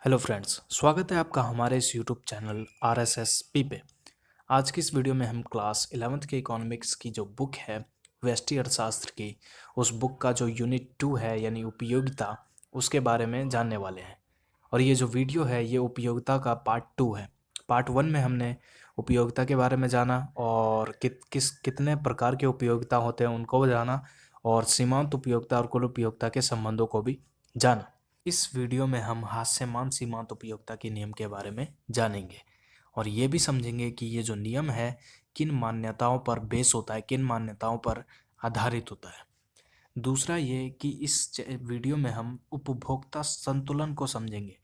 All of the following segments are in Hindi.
हेलो फ्रेंड्स, स्वागत है आपका हमारे इस यूट्यूब चैनल RSSP पे। आज की इस वीडियो में हम क्लास 11th के इकोनॉमिक्स की जो बुक है व्यष्टि अर्थशास्त्र की, उस बुक का जो यूनिट 2 है यानी उपयोगिता, उसके बारे में जानने वाले हैं। और ये जो वीडियो है ये उपयोगिता का पार्ट 2 है। पार्ट 1 में हमने उपयोगिता के बारे में जाना और कितने प्रकार के उपयोगिता होते हैं उनको जाना, और सीमांत उपयोगिता और कुल उपयोगिता के संबंधों को भी जाना। इस वीडियो में हम हास्यमान सीमांत उपयोगिता के नियम के बारे में जानेंगे और ये भी समझेंगे कि ये जो नियम है किन मान्यताओं पर बेस होता है, किन मान्यताओं पर आधारित होता है। दूसरा ये कि इस वीडियो में हम उपभोक्ता संतुलन को समझेंगे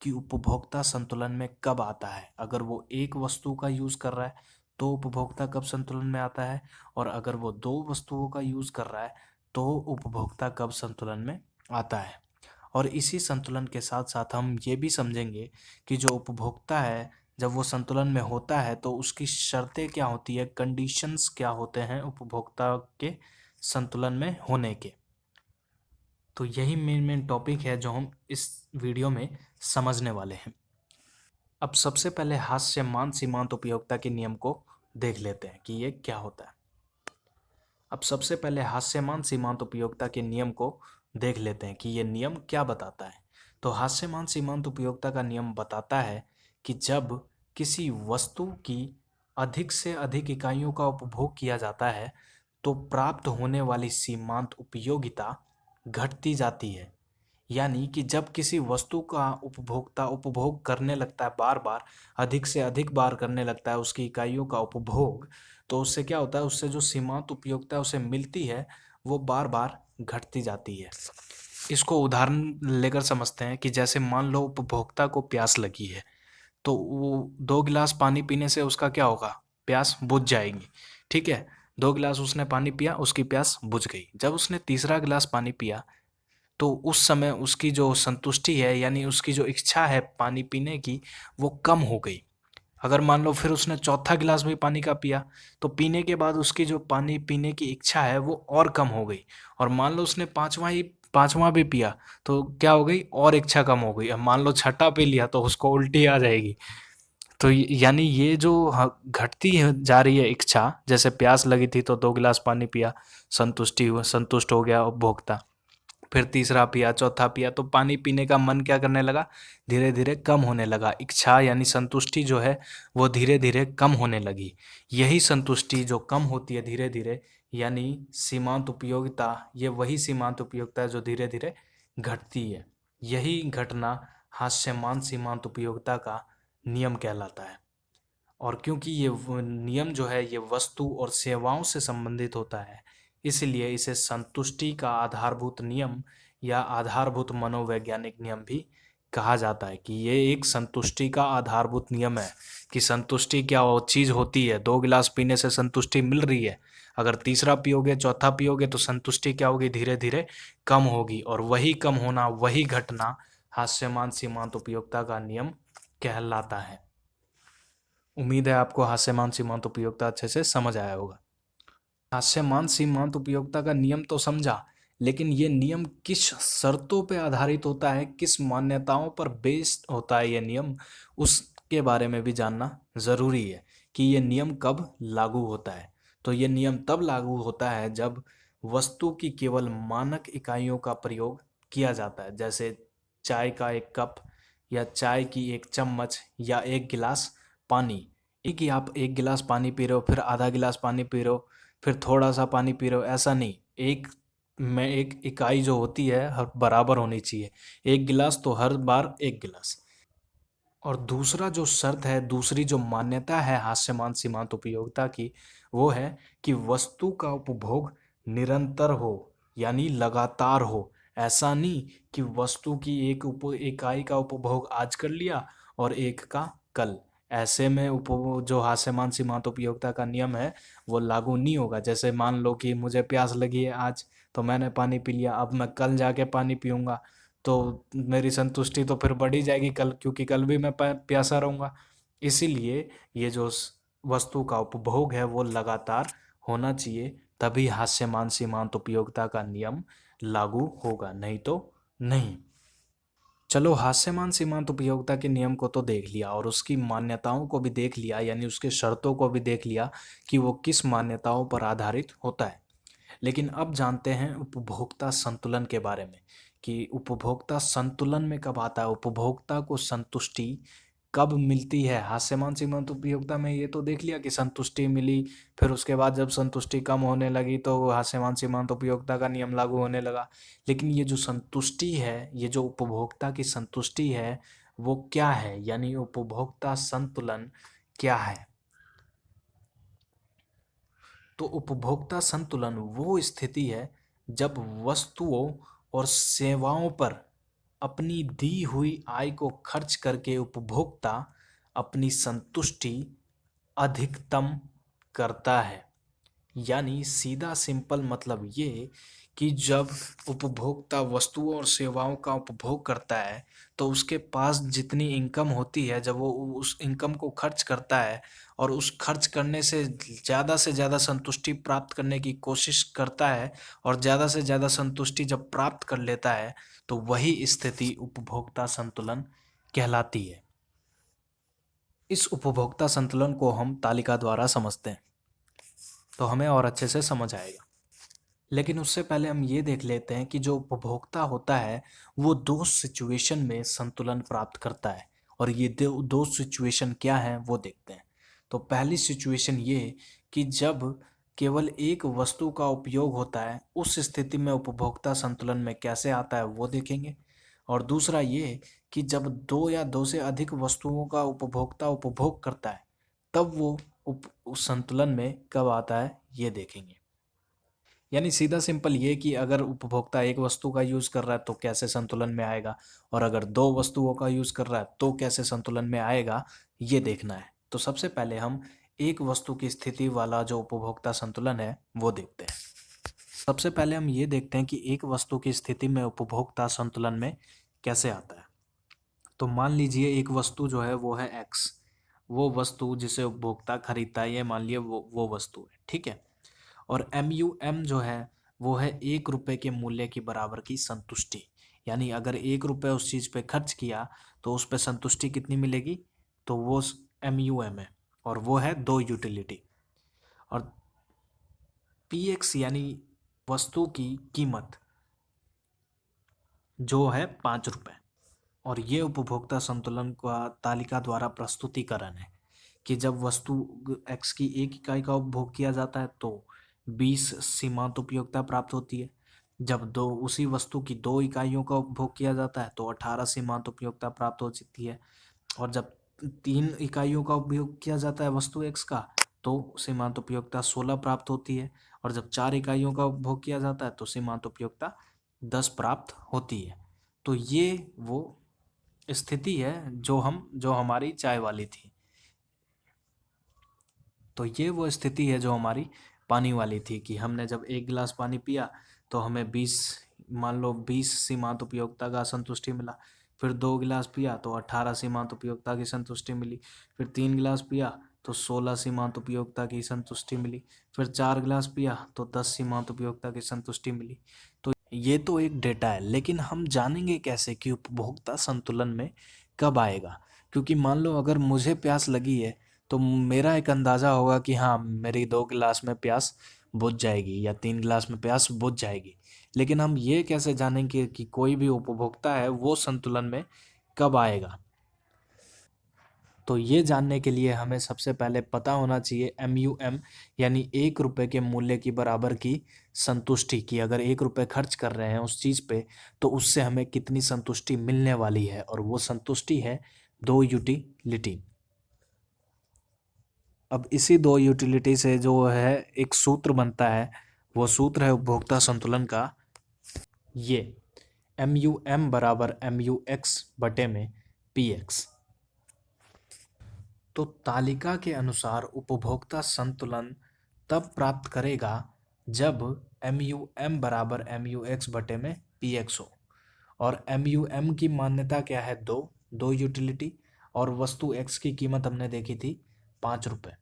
कि उपभोक्ता संतुलन में कब आता है। अगर वो एक वस्तु का यूज़ कर रहा है तो उपभोक्ता कब संतुलन में आता है, और अगर वो दो वस्तुओं का यूज़ कर रहा है तो उपभोक्ता कब संतुलन में आता है। और इसी संतुलन के साथ साथ हम ये भी समझेंगे कि जो उपभोक्ता है जब वो संतुलन में होता है तो उसकी शर्तें क्या होती है, कंडीशंस क्या होते हैं उपभोक्ता के संतुलन में होने के। तो यही मेन टॉपिक है जो हम इस वीडियो में समझने वाले हैं। अब सबसे पहले हास्यमान सीमांत उपयोगिता के नियम को देख लेते हैं कि ये क्या होता है। अब सबसे पहले हास्यमान सीमांत उपयोगिता के नियम को देख लेते हैं कि ये नियम क्या बताता है। तो हास्यमान सीमांत उपयोगिता का नियम बताता है कि जब किसी वस्तु की अधिक से अधिक इकाइयों का उपभोग किया जाता है तो प्राप्त होने वाली सीमांत उपयोगिता घटती जाती है। यानी कि जब किसी वस्तु का उपभोक्ता उपभोग करने लगता है, बार बार अधिक से अधिक बार करने लगता है उसकी इकाइयों का उपभोग, तो उससे क्या होता है, उससे जो सीमांत उपयोगिता उसे मिलती है वो बार बार घटती जाती है। इसको उदाहरण लेकर समझते हैं कि जैसे मान लो उपभोक्ता को प्यास लगी है तो वो 2 गिलास पानी पीने से उसका क्या होगा, प्यास बुझ जाएगी। ठीक है, 2 गिलास उसने पानी पिया, उसकी प्यास बुझ गई। जब उसने तीसरा गिलास पानी पिया तो उस समय उसकी जो संतुष्टि है यानी उसकी जो इच्छा है पानी पीने की वो कम हो गई। अगर मान लो फिर उसने चौथा गिलास भी पानी का पिया तो पीने के बाद उसकी जो पानी पीने की इच्छा है वो और कम हो गई। और मान लो उसने पांचवा भी पिया तो क्या हो गई, और इच्छा कम हो गई। अब मान लो छठा पी लिया तो उसको उल्टी आ जाएगी। तो यानी ये जो घटती जा रही है इच्छा, जैसे प्यास लगी थी तो 2 गिलास पानी पिया, संतुष्ट हो गया उपभोक्ता, फिर तीसरा पिया, चौथा पिया, तो पानी पीने का मन क्या करने लगा, धीरे धीरे कम होने लगा। इच्छा यानी संतुष्टि जो है वो धीरे धीरे कम होने लगी। यही संतुष्टि जो कम होती है धीरे धीरे यानी सीमांत उपयोगिता, ये वही सीमांत उपयोगिता है जो धीरे धीरे घटती है। यही घटना हास्यमान सीमांत उपयोगिता का नियम कहलाता है। और क्योंकि ये नियम जो है ये वस्तु और सेवाओं से संबंधित होता है, इसलिए इसे संतुष्टि का आधारभूत नियम या आधारभूत मनोवैज्ञानिक नियम भी कहा जाता है कि ये एक संतुष्टि का आधारभूत नियम है। कि संतुष्टि क्या वो चीज़ होती है, 2 गिलास पीने से संतुष्टि मिल रही है, अगर तीसरा पियोगे चौथा पियोगे तो संतुष्टि क्या होगी, धीरे धीरे कम होगी। और वही कम होना, वही घटना हास्यमान सीमांत उपयोगिता का नियम कहलाता है। उम्मीद है आपको हास्यमान सीमांत उपयोगिता अच्छे से समझ आया होगा। हास्यमान सीमांत उपयोगिता का नियम तो समझा, लेकिन ये नियम किस शर्तों पे आधारित होता है, किस मान्यताओं पर बेस्ड होता है ये नियम, उसके बारे में भी जानना ज़रूरी है कि ये नियम कब लागू होता है। तो ये नियम तब लागू होता है जब वस्तु की केवल मानक इकाइयों का प्रयोग किया जाता है, जैसे चाय का एक कप या चाय की एक चम्मच या एक गिलास पानी। एक ही आप एक गिलास पानी पी रहे हो, फिर आधा गिलास पानी पी रहे हो, फिर थोड़ा सा पानी पी रहे हो, ऐसा नहीं। एक में एक इकाई जो होती है हर बराबर होनी चाहिए, एक गिलास तो हर बार एक गिलास। और दूसरा जो शर्त है, दूसरी जो मान्यता है हास्यमान सीमांत उपयोगिता की, वो है कि वस्तु का उपभोग निरंतर हो यानी लगातार हो। ऐसा नहीं कि वस्तु की एक इकाई का उपभोग आज कर लिया और एक का कल। ऐसे में जो हास्यमान सीमांत उपयोगिता का नियम है वो लागू नहीं होगा। जैसे मान लो कि मुझे प्यास लगी है आज तो मैंने पानी पी लिया, अब मैं कल जाके पानी पीऊँगा तो मेरी संतुष्टि तो फिर बढ़ ही जाएगी कल, क्योंकि कल भी मैं प्यासा रहूँगा। इसीलिए ये जो वस्तु का उपभोग है वो लगातार होना चाहिए, तभी हास्यमान सीमांत उपयोगिता का नियम लागू होगा, नहीं तो नहीं। चलो हास्यमान सीमांत उपयोगिता के नियम को तो देख लिया और उसकी मान्यताओं को भी देख लिया, यानी उसके शर्तों को भी देख लिया कि वो किस मान्यताओं पर आधारित होता है। लेकिन अब जानते हैं उपभोक्ता संतुलन के बारे में कि उपभोक्ता संतुलन में कब आता है, उपभोक्ता को संतुष्टि कब मिलती है। हास्यमान सीमांत उपयोगिता में ये तो देख लिया कि संतुष्टि मिली, फिर उसके बाद जब संतुष्टि कम होने लगी तो हास्यमान सीमांत उपयोगिता का नियम लागू होने लगा। लेकिन ये जो संतुष्टि है, ये जो उपभोक्ता की संतुष्टि है वो क्या है, यानी उपभोक्ता संतुलन क्या है। तो उपभोक्ता संतुलन वो स्थिति है जब वस्तुओं और सेवाओं पर अपनी दी हुई आय को खर्च करके उपभोक्ता अपनी संतुष्टि अधिकतम करता है। यानी सीधा सिंपल मतलब ये कि जब उपभोक्ता वस्तुओं और सेवाओं का उपभोग करता है तो उसके पास जितनी इनकम होती है, जब वो उस इनकम को खर्च करता है और उस खर्च करने से ज़्यादा संतुष्टि प्राप्त करने की कोशिश करता है और ज़्यादा से ज़्यादा संतुष्टि जब प्राप्त कर लेता है तो वही स्थिति उपभोक्ता संतुलन कहलाती है। इस उपभोक्ता संतुलन को हम तालिका द्वारा समझते हैं तो हमें और अच्छे से समझ आएगा। लेकिन उससे पहले हम ये देख लेते हैं कि जो उपभोक्ता होता है वो दो सिचुएशन में संतुलन प्राप्त करता है, और ये दो सिचुएशन क्या हैं वो देखते हैं। तो पहली सिचुएशन ये कि जब केवल एक वस्तु का उपयोग होता है, उस स्थिति में उपभोक्ता संतुलन में कैसे आता है वो देखेंगे। और दूसरा ये कि जब दो या दो से अधिक वस्तुओं का उपभोक्ता उपभोग करता है तब वो उस संतुलन में कब आता है ये देखेंगे। यानी सीधा सिंपल ये कि अगर उपभोक्ता एक वस्तु का यूज़ कर रहा है तो कैसे संतुलन में आएगा, और अगर दो वस्तुओं का यूज़ कर रहा है तो कैसे संतुलन में आएगा, ये देखना है। तो सबसे पहले हम एक वस्तु की स्थिति वाला जो उपभोक्ता संतुलन है वो देखते हैं। सबसे पहले हम ये देखते हैं कि एक वस्तु की स्थिति में उपभोक्ता संतुलन में कैसे आता है। तो मान लीजिए एक वस्तु जो है वो है एक्स, वो वस्तु जिसे उपभोक्ता खरीदता है, ये मान लिए वो वस्तु है, ठीक है। और MUM जो है वो है 1 रुपये के मूल्य के बराबर की संतुष्टि। यानी अगर 1 रुपये उस चीज़ पे खर्च किया तो उस पे संतुष्टि कितनी मिलेगी, तो वो MUM है, और वो है 2 यूटिलिटी। और PX यानी वस्तु की कीमत जो है 5 रुपये। और ये उपभोक्ता संतुलन का तालिका द्वारा प्रस्तुतिकरण है कि जब वस्तु x की 1 इकाई का उपभोग किया जाता है तो 20 सीमांत उपयोगिता प्राप्त होती है। जब दो उसी वस्तु की 2 इकाइयों का उपभोग किया जाता है तो 18 सीमांत उपयोगिता प्राप्त हो जाती है। और जब 3 इकाइयों का उपयोग किया जाता है वस्तु x का तो सीमांत उपयोगिता 16 प्राप्त होती है। और जब 4 इकाइयों का उपभोग किया जाता है तो सीमांत उपयोगिता 10 प्राप्त होती है। तो ये वो स्थिति है जो हमारी चाय वाली थी। तो ये वो स्थिति है जो हमारी पानी वाली थी कि हमने जब 1 गिलास पानी पिया तो हमें 20, मान लो 20 सीमांत उपयोगिता का संतुष्टि मिला। फिर 2 गिलास पिया तो 18 सीमांत उपयोगिता की संतुष्टि मिली। फिर 3 गिलास पिया तो 16 सीमांत उपयोगिता की संतुष्टि मिली। फिर 4 गिलास पिया तो 10 सीमांत उपयोगिता की संतुष्टि मिली। तो ये तो एक डेटा है, लेकिन हम जानेंगे कैसे कि उपभोक्ता संतुलन में कब आएगा। क्योंकि मान लो अगर मुझे प्यास लगी है तो मेरा एक अंदाज़ा होगा कि हाँ मेरी 2 गिलास में प्यास बुझ जाएगी या 3 गिलास में प्यास बुझ जाएगी। लेकिन हम ये कैसे जानेंगे कि कोई भी उपभोक्ता है वो संतुलन में कब आएगा। तो ये जानने के लिए हमें सबसे पहले पता होना चाहिए MUM यानी 1 रुपये के मूल्य की बराबर की संतुष्टि की अगर 1 रुपये खर्च कर रहे हैं उस चीज़ पे तो उससे हमें कितनी संतुष्टि मिलने वाली है, और वो संतुष्टि है 2 यूटिलिटी। अब इसी 2 यूटिलिटी से जो है एक सूत्र बनता है, वो सूत्र है उपभोक्ता संतुलन का, ये MUM बराबर MUX बटे में PX। तो तालिका के अनुसार उपभोक्ता संतुलन तब प्राप्त करेगा जब MUM बराबर MUX बटे में PX हो। और MUM की मान्यता क्या है, दो यूटिलिटी, और वस्तु X की कीमत हमने देखी थी 5 रुपये।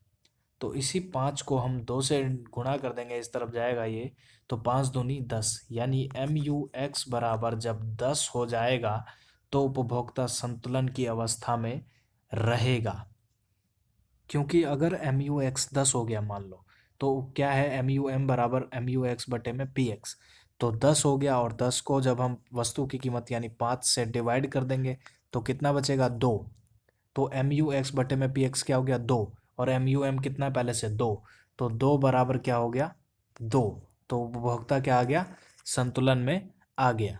तो इसी 5 को हम 2 से गुणा कर देंगे, इस तरफ जाएगा ये, तो 5 दूनी 10, यानी MUX बराबर जब 10 हो जाएगा तो उपभोक्ता संतुलन की अवस्था में रहेगा। क्योंकि अगर एम यू एक्स 10 हो गया मान लो, तो क्या है, एम यू एम बराबर एम यू एक्स बटे में पी एक्स। तो 10 हो गया, और 10 को जब हम वस्तु की कीमत यानी 5 से डिवाइड कर देंगे तो कितना बचेगा, 2। तो एम यू एक्स बटे में पी एक्स क्या हो गया, 2। और एम यू एम कितना है पहले से, 2। तो 2 बराबर क्या हो गया, 2। तो उपभोक्ता क्या आ गया, संतुलन में आ गया।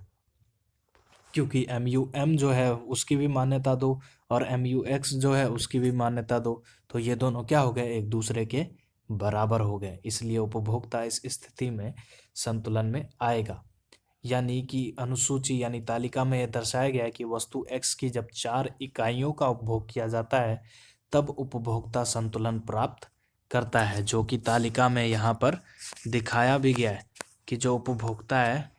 क्योंकि एम यू एम जो है उसकी भी मान्यता दो, और एम यू एक्स जो है उसकी भी मान्यता दो, तो ये दोनों क्या हो गए, एक दूसरे के बराबर हो गए। इसलिए उपभोक्ता इस स्थिति में संतुलन में आएगा। यानी कि अनुसूची यानी तालिका में यह दर्शाया गया है कि वस्तु x की जब 4 इकाइयों का उपभोग किया जाता है तब उपभोक्ता संतुलन प्राप्त करता है, जो कि तालिका में यहाँ पर दिखाया भी गया है कि जो उपभोक्ता है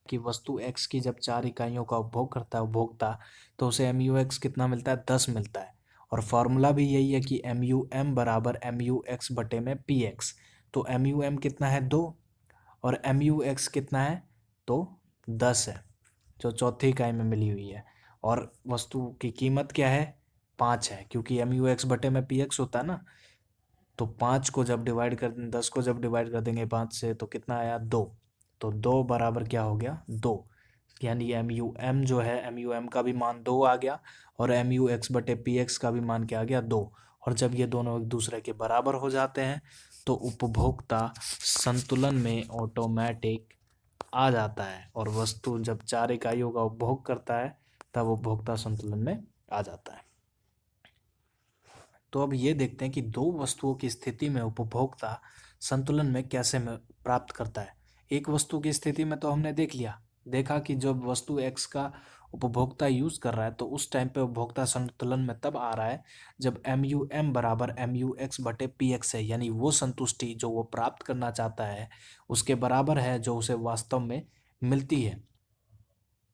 कि वस्तु x की जब 4 इकाइयों का उपभोग करता है उपभोक्ता, तो उसे एम यू एक्स कितना मिलता है, 10 मिलता है। और फॉर्मूला भी यही है कि एम यू एम बराबर एम यू एक्स बटे में पी एक्स। तो एम यू एम कितना है, 2, और एम यू एक्स कितना है, तो 10 है, जो चौथी इकाई में मिली हुई है। और वस्तु की कीमत क्या है, 5 है, क्योंकि एम यू एक्स बटे में पी एक्स होता है ना। तो 5 को जब डिवाइड कर 10 को जब डिवाइड कर देंगे 5 से तो कितना आया, 2। तो 2 बराबर क्या हो गया, 2। यानी एम यू एम जो है, एम यू एम का भी मान 2 आ गया, और एम यू एक्स बटे पी एक्स का भी मान क्या आ गया, 2। और जब ये दोनों एक दूसरे के बराबर हो जाते हैं तो उपभोक्ता संतुलन में ऑटोमेटिक आ जाता है, और वस्तु जब 4 इकाइयों का उपभोग करता है तब उपभोक्ता संतुलन में आ जाता है। तो अब ये देखते हैं कि दो वस्तुओं की स्थिति में उपभोक्ता संतुलन में कैसे प्राप्त करता है। एक वस्तु की स्थिति में तो हमने देखा कि जब वस्तु x का उपभोक्ता यूज कर रहा है तो उस टाइम पे उपभोक्ता संतुलन में तब आ रहा है जब एम यू एम बराबर एम यू एक्स बटे पी एक्स है, यानी वो संतुष्टि जो वो प्राप्त करना चाहता है उसके बराबर है जो उसे वास्तव में मिलती है।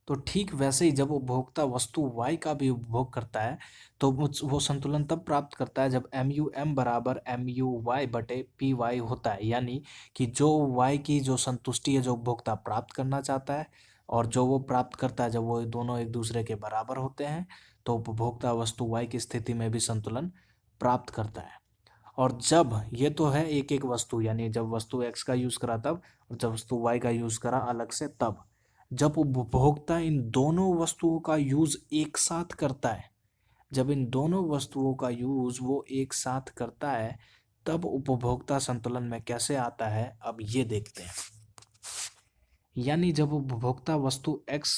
तो ठीक वैसे ही जब उपभोक्ता वस्तु y का भी उपभोग करता है तो वो संतुलन तब प्राप्त करता है जब एम यू एम बराबर एम यू वाई बटे पी वाई होता है। यानी कि जो y की जो संतुष्टि है जो उपभोक्ता प्राप्त करना चाहता है और जो वो प्राप्त करता है, जब वो दोनों एक दूसरे के बराबर होते हैं तो उपभोक्ता वस्तु y की स्थिति में भी संतुलन प्राप्त करता है। और जब ये तो है एक एक वस्तु, यानी जब वस्तु x का यूज करा तब, और जब वस्तु y का यूज करा अलग से तब। जब उपभोक्ता इन दोनों वस्तुओं का यूज एक साथ करता है, जब इन दोनों वस्तुओं का यूज वो एक साथ करता है तब उपभोक्ता संतुलन में कैसे आता है, अब ये देखते हैं। यानी जब उपभोक्ता वस्तु x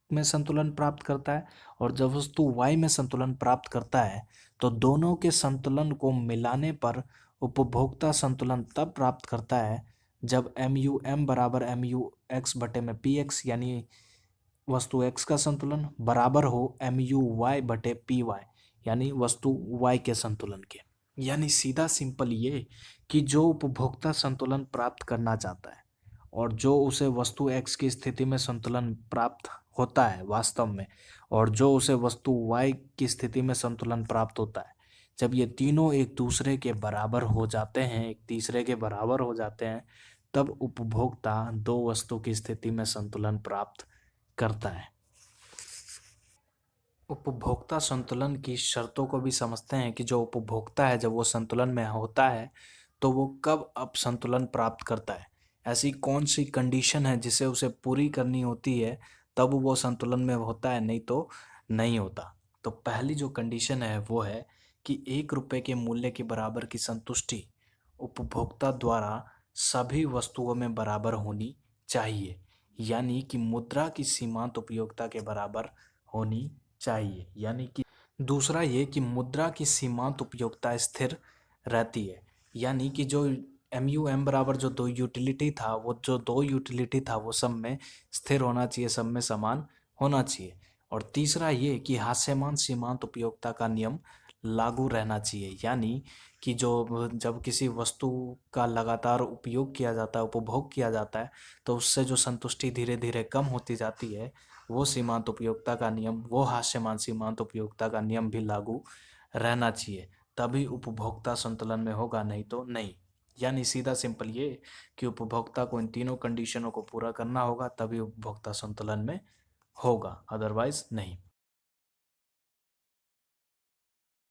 में संतुलन प्राप्त करता है और जब वस्तु y में संतुलन प्राप्त करता है तो दोनों के संतुलन को मिलाने पर उपभोक्ता संतुलन तब प्राप्त करता है जब एम यू एम बराबर एम यू एक्स बटे में पी एक्स, यानी वस्तु x का संतुलन बराबर हो एम यू वाई बटे पी वाई, यानी वस्तु y के संतुलन के। यानी सीधा सिंपल ये कि जो उपभोक्ता संतुलन प्राप्त करना चाहता है और जो उसे वस्तु x की स्थिति में संतुलन प्राप्त होता है वास्तव में, और जो उसे वस्तु y की स्थिति में संतुलन प्राप्त होता है, जब ये तीनों एक दूसरे के बराबर हो जाते हैं, एक तीसरे के बराबर हो जाते हैं, तब उपभोक्ता दो वस्तु की स्थिति में संतुलन प्राप्त करता है। उपभोक्ता संतुलन की शर्तों को भी समझते हैं कि जो उपभोक्ता है जब वो संतुलन में होता है तो वो कब अब संतुलन प्राप्त करता है, ऐसी कौन सी कंडीशन है जिसे उसे पूरी करनी होती है तब वो संतुलन में होता है, नहीं तो नहीं होता। तो पहली जो कंडीशन है वो है कि 1 रुपये के मूल्य के बराबर की संतुष्टि उपभोक्ता द्वारा सभी वस्तुओं में बराबर होनी चाहिए, यानी कि मुद्रा की सीमांत उपयोगिता के बराबर होनी चाहिए। यानी कि दूसरा ये कि मुद्रा की सीमांत उपयोगिता स्थिर रहती है, यानी कि जो एम यू एम बराबर जो दो यूटिलिटी था वो सब में स्थिर होना चाहिए, सब में समान होना चाहिए। और तीसरा ये कि हास्यमान सीमांत उपयोगिता का नियम लागू रहना चाहिए, यानी कि जो जब किसी वस्तु का लगातार उपयोग किया जाता है, उपभोग किया जाता है, तो उससे जो संतुष्टि धीरे धीरे कम होती जाती है, वो सीमांत उपयोगिता का नियम, वो हास्यमान सीमांत उपयोगिता का नियम भी लागू रहना चाहिए, तभी उपभोक्ता संतुलन में होगा, नहीं तो नहीं। यानी सीधा सिंपल ये कि उपभोक्ता को इन तीनों कंडीशनों को पूरा करना होगा तभी उपभोक्ता संतुलन में होगा, अदरवाइज नहीं।